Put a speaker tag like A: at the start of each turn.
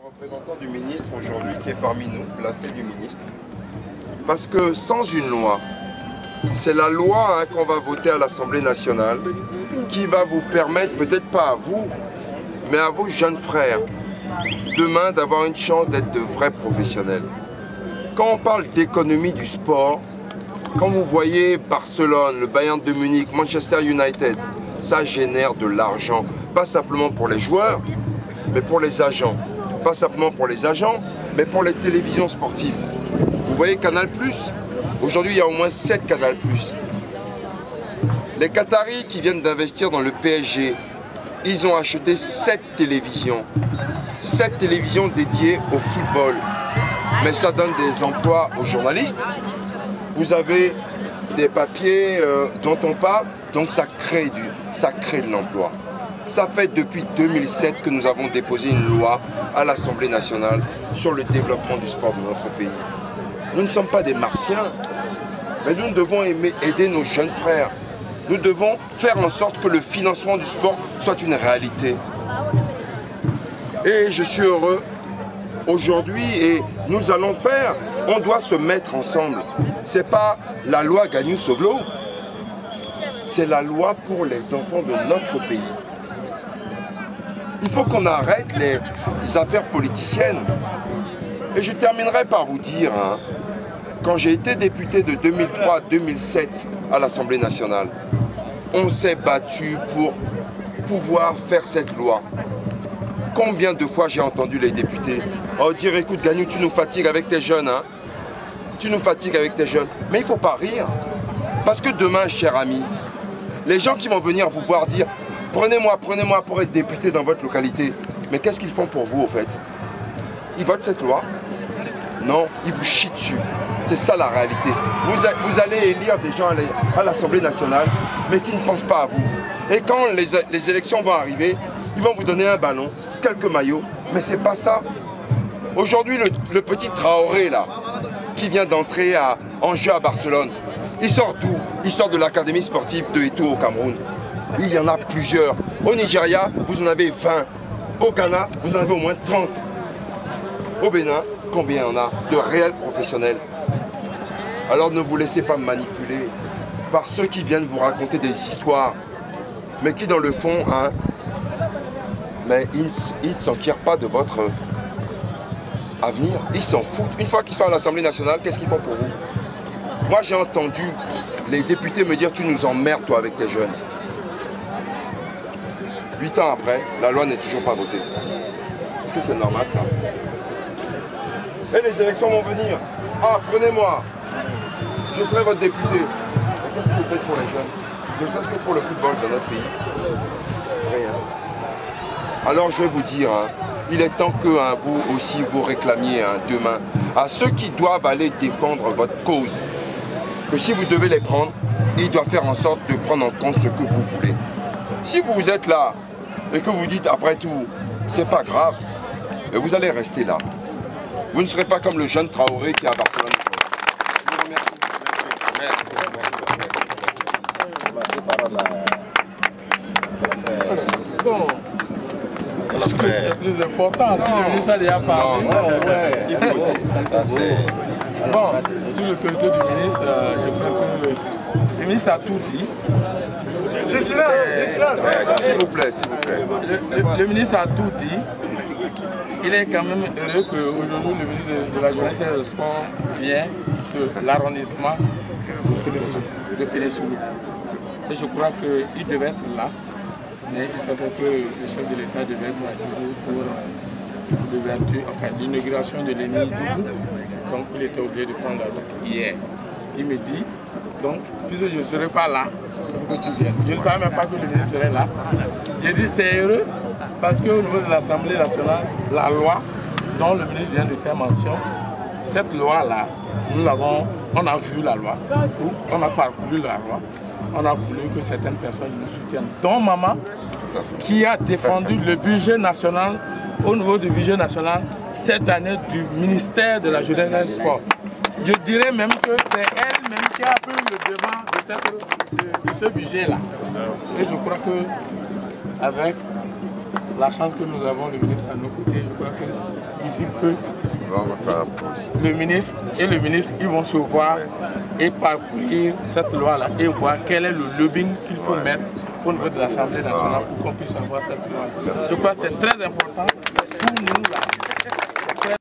A: représentant du ministre aujourd'hui qui est parmi nous, placé du ministre. Parce que sans une loi, c'est la loi qu'on va voter à l'Assemblée nationale qui va vous permettre, peut-être pas à vous, mais à vos jeunes frères, demain d'avoir une chance d'être de vrais professionnels. Quand on parle d'économie du sport, quand vous voyez Barcelone, le Bayern de Munich, Manchester United, ça génère de l'argent, pas simplement pour les joueurs, mais pour les agents. Pas simplement pour les agents, mais pour les télévisions sportives. Vous voyez Canal+, aujourd'hui il y a au moins 7 Canal+. Les Qataris qui viennent d'investir dans le PSG, ils ont acheté 7 télévisions. 7 télévisions dédiées au football. Mais ça donne des emplois aux journalistes. Vous avez des papiers dont on parle, donc ça crée de l'emploi. Ça fait depuis 2007 que nous avons déposé une loi à l'Assemblée nationale sur le développement du sport de notre pays. Nous ne sommes pas des martiens, mais nous devons aider nos jeunes frères. Nous devons faire en sorte que le financement du sport soit une réalité. Et je suis heureux aujourd'hui et nous allons faire, on doit se mettre ensemble. Ce n'est pas la loi Gagnou-Soglo, c'est la loi pour les enfants de notre pays. Il faut qu'on arrête les affaires politiciennes. Et je terminerai par vous dire, quand j'ai été député de 2003 à 2007 à l'Assemblée nationale, on s'est battu pour pouvoir faire cette loi. Combien de fois j'ai entendu les députés dire écoute Gagnou, tu nous fatigues avec tes jeunes, tu nous fatigues avec tes jeunes. Mais il ne faut pas rire. Parce que demain, cher ami, les gens qui vont venir vous voir dire prenez-moi pour être député dans votre localité. Mais qu'est-ce qu'ils font pour vous au fait? Ils votent cette loi? Non, ils vous chient dessus. C'est ça la réalité. Vous allez élire des gens à l'Assemblée nationale, mais qui ne pensent pas à vous. Et quand les élections vont arriver, ils vont vous donner un ballon, quelques maillots, mais c'est pas ça. Aujourd'hui, le petit Traoré là, qui vient d'entrer en jeu à Barcelone, il sort d'où? Il sort de l'académie sportive de Eto'o au Cameroun. Il y en a plusieurs. Au Nigeria, vous en avez 20. Au Ghana, vous en avez au moins 30. Au Bénin, combien il y en a de réels professionnels? Alors ne vous laissez pas manipuler par ceux qui viennent vous raconter des histoires, mais qui dans le fond, mais ils ne s'enquirent pas de votre avenir. Ils s'en foutent. Une fois qu'ils sont à l'Assemblée nationale, qu'est-ce qu'ils font pour vous? Moi j'ai entendu les députés me dire tu nous emmerdes toi avec tes jeunes. 8 ans après, la loi n'est toujours pas votée. Est-ce que c'est normal ça? Et les élections vont venir. Prenez-moi. Je serai votre député. Mais qu'est-ce que vous faites pour les jeunes? Ne serait-ce que pour le football dans notre pays? Rien. Alors je vais vous dire, il est temps que vous aussi vous réclamiez demain à ceux qui doivent aller défendre votre cause, que si vous devez les prendre, ils doivent faire en sorte de prendre en compte ce que vous voulez. Si vous êtes là et que vous dites après tout, c'est pas grave, vous allez rester là. Vous ne serez pas comme le jeune Traoré qui est à Barcelone. Je vous remercie.
B: Bon, est-ce que c'est plus important si le ministre a déjà parlé? Bon, sous l'autorité du ministre, je crois que le ministre a tout dit.
A: S'il vous plaît, s'il vous plaît.
B: Le ministre a tout dit. Il est quand même heureux qu'aujourd'hui le ministre de la Jeunesse et des Sports vient de l'arrondissement de Pénésoulou. Et je crois qu'il devait être là, mais il savait que le chef de l'État devait être là pour l'ouverture, enfin l'inauguration de l'ENI Doubou. Donc il était obligé de prendre la route hier. Il me dit, donc, puisque je ne serai pas là, je ne savais même pas que le ministre serait là. J'ai dit c'est heureux parce qu'au niveau de l'Assemblée nationale, la loi dont le ministre vient de faire mention, cette loi-là, on a vu la loi, on a parcouru la loi, on a voulu que certaines personnes nous soutiennent, dont maman, qui a défendu le budget national, au niveau du budget national, cette année du ministère de la Jeunesse et des Sports. Je dirais même que c'est elle-même qui a pris le devant de ce budget-là. Et je crois que avec la chance que nous avons, le ministre à nos côtés, je crois que ici peut. Le ministre et le ministre, ils vont se voir et parcourir cette loi-là et voir quel est le lobbying qu'il faut mettre au niveau de l'Assemblée nationale pour qu'on puisse avoir cette loi. Je crois que c'est très important pour nous.